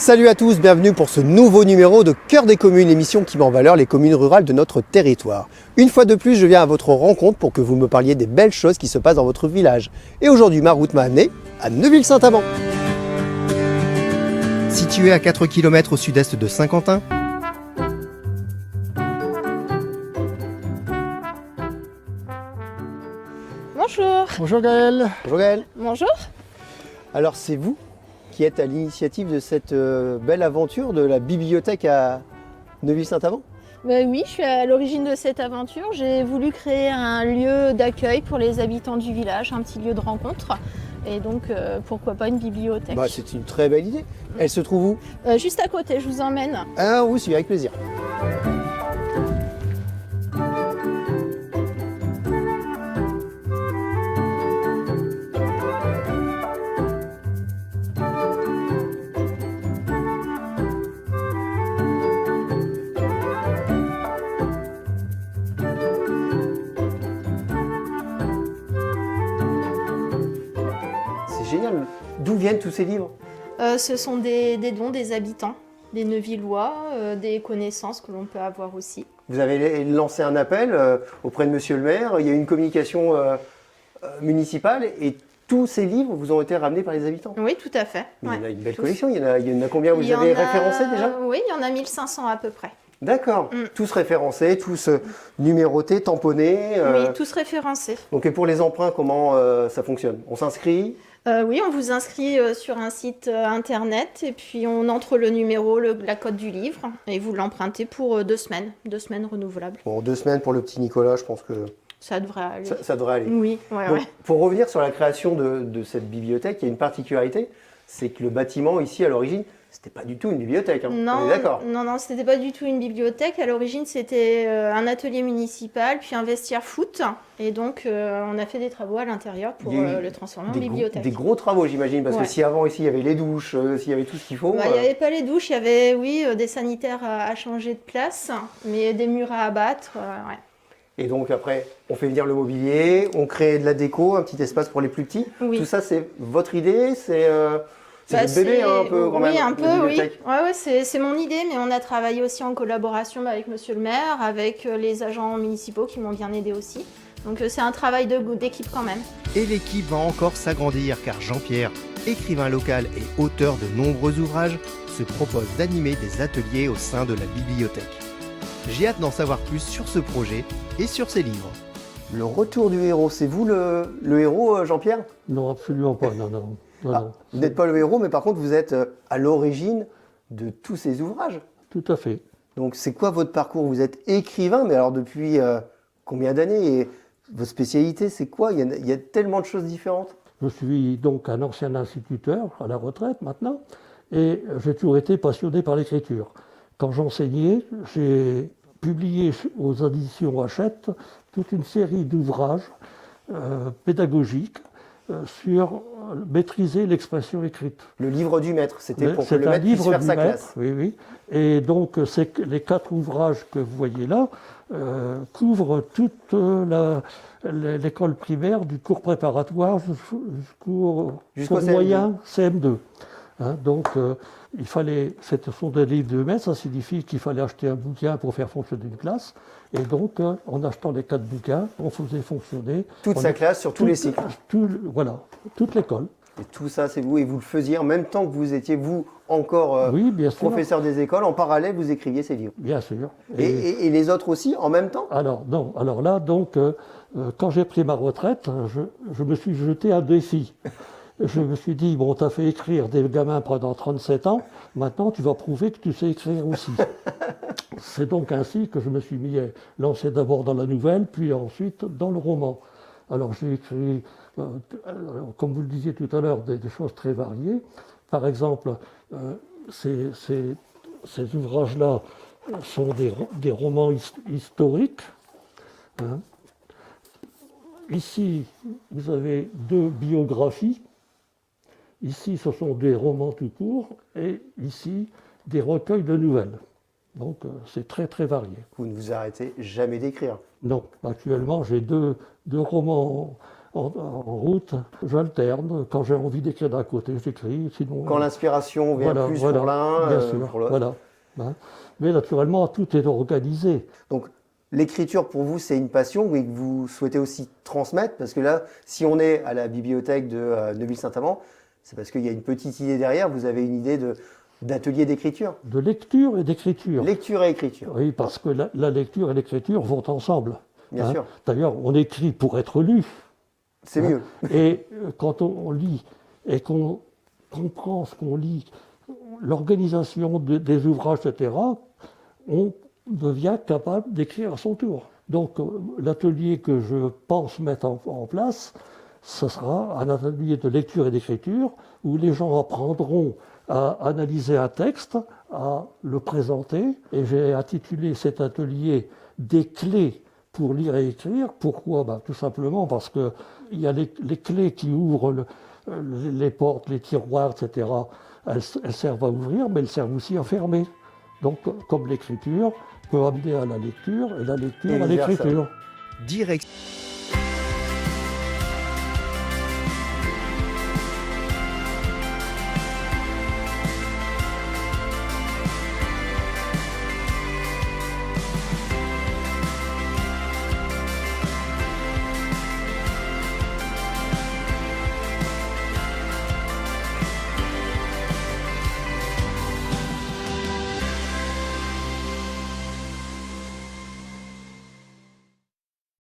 Salut à tous, bienvenue pour ce nouveau numéro de Cœur des communes, l'émission qui met en valeur les communes rurales de notre territoire. Une fois de plus, je viens à votre rencontre pour que vous me parliez des belles choses qui se passent dans votre village. Et aujourd'hui, ma route m'a amené à Neuville-Saint-Amand. Situé à 4 km au sud-est de Saint-Quentin, Bonjour. Bonjour Gaël. bonjour Gaël. Bonjour. Alors c'est vous qui êtes à l'initiative de cette belle aventure de la bibliothèque à Neuville-Saint-Amand? Oui, je suis à l'origine de cette aventure. J'ai voulu créer un lieu d'accueil pour les habitants du village, un petit lieu de rencontre. Et donc, pourquoi pas une bibliothèque. C'est une très belle idée. Elle se trouve où? Juste à côté, je vous emmène. Ah oui, c'est avec plaisir. C'est génial. D'où viennent tous ces livres? Ce sont des dons des habitants, des Neuvillois, des connaissances que l'on peut avoir aussi. Vous avez lancé un appel auprès de Monsieur le maire, il y a eu une communication municipale et tous ces livres vous ont été ramenés par les habitants. Oui, tout à fait. Mais il y en a une belle Tous. collection, il y en a combien vous Il y avez en a- référencé déjà? Oui, il y en a 1500 à peu près. D'accord, tous référencés, tous numérotés, tamponnés. Oui, tous référencés. Donc et pour les emprunts, comment ça fonctionne? On s'inscrit? Oui, on vous inscrit sur un site internet et puis on entre le numéro, la code du livre et vous l'empruntez pour 2 semaines renouvelables. Bon, 2 semaines pour le petit Nicolas, je pense que Ça devrait aller. ça devrait aller. Oui, ouais, Donc, ouais. pour revenir sur la création de cette bibliothèque, il y a une particularité, c'est que le bâtiment ici à l'origine, c'était pas du tout une bibliothèque. Hein. Non, On est d'accord. non, c'était pas du tout une bibliothèque. À l'origine, c'était un atelier municipal, puis un vestiaire foot. Et donc, on a fait des travaux à l'intérieur pour Il y a eu le transformer en Des bibliothèque. des gros travaux, j'imagine, parce Ouais. que si avant ici il y avait les douches, s'il y avait tout ce qu'il faut. Il n'y avait pas les douches, il y avait, oui, des sanitaires à changer de place, mais des murs à abattre. Ouais. Et donc après, on fait venir le mobilier, on crée de la déco, un petit espace pour les plus petits. Oui. Tout ça, c'est votre idée, c'est votre bébé hein, un peu quand oui, même. un la peu, oui. bibliothèque. Ouais, c'est mon idée, mais on a travaillé aussi en collaboration avec Monsieur le maire, avec les agents municipaux qui m'ont bien aidé aussi. Donc c'est un travail d'équipe quand même. Et l'équipe va encore s'agrandir car Jean-Pierre, écrivain local et auteur de nombreux ouvrages, se propose d'animer des ateliers au sein de la bibliothèque. J'ai hâte d'en savoir plus sur ce projet et sur ses livres. Le retour du héros, c'est vous le héros, Jean-Pierre? Non, absolument pas. Non. Vous n'êtes pas le héros, mais par contre, vous êtes à l'origine de tous ces ouvrages. Tout à fait. Donc, c'est quoi votre parcours? Vous êtes écrivain, mais alors depuis combien d'années? Et votre spécialité, c'est quoi? Il y a tellement de choses différentes. Je suis donc un ancien instituteur à la retraite maintenant, et j'ai toujours été passionné par l'écriture. Quand j'enseignais, j'ai publié aux éditions Hachette toute une série d'ouvrages pédagogiques sur maîtriser l'expression écrite. Le livre du maître, c'était pour que C'est le un maître puisse livre faire du sa maître, classe. oui. Et donc, les 4 ouvrages que vous voyez là couvrent toute l'école primaire, du cours préparatoire jusqu'au Jusqu'au cours CM2. moyen CM2. Hein, donc, ce sont des livres de maître, ça signifie qu'il fallait acheter un bouquin pour faire fonctionner une classe. Et donc, en achetant les 4 bouquins, on faisait fonctionner Toute sa classe sur tous les cycles. Voilà, toute l'école. Et tout ça, c'est vous. Et vous le faisiez en même temps que vous étiez, vous, encore Oui, bien sûr. professeur des écoles. En parallèle, vous écriviez ces livres. Bien sûr. Et les autres aussi, en même temps? Alors, non. Alors là, donc, quand j'ai pris ma retraite, je me suis jeté un défi. Je me suis dit, bon, tu as fait écrire des gamins pendant 37 ans, maintenant tu vas prouver que tu sais écrire aussi. C'est donc ainsi que je me suis lancé d'abord dans la nouvelle, puis ensuite dans le roman. Alors j'ai écrit, comme vous le disiez tout à l'heure, des choses très variées. Par exemple, ces ouvrages-là sont des romans historiques. Hein. Ici, vous avez 2 biographies. Ici, ce sont des romans tout court, et ici, des recueils de nouvelles. Donc, c'est très, très varié. Vous ne vous arrêtez jamais d'écrire. Non, actuellement, j'ai deux romans en route, j'alterne. Quand j'ai envie d'écrire d'un côté, j'écris. Sinon, Quand l'inspiration vient plus pour l'un, bien sûr, pour l'autre. voilà. Hein. Mais naturellement, tout est organisé. Donc l'écriture pour vous, c'est une passion, mais que vous souhaitez aussi transmettre, parce que là, si on est à la bibliothèque de Neuville-Saint-Amand, c'est parce qu'il y a une petite idée derrière, vous avez une idée d'atelier d'écriture. De lecture et d'écriture. Lecture et écriture. Oui, parce que la lecture et l'écriture vont ensemble. Bien sûr. D'ailleurs, on écrit pour être lu. C'est mieux. Et quand on lit et qu'on comprend ce qu'on lit, l'organisation des ouvrages, etc., on devient capable d'écrire à son tour. Donc l'atelier que je pense mettre en place, ce sera un atelier de lecture et d'écriture où les gens apprendront à analyser un texte, à le présenter. Et j'ai intitulé cet atelier « Des clés pour lire et écrire ». Pourquoi ? Tout simplement parce qu'il y a les clés qui ouvrent les portes, les tiroirs, etc. Elles servent à ouvrir, mais elles servent aussi à fermer. Donc, comme l'écriture peut amener à la lecture et la lecture à l'écriture. Direct.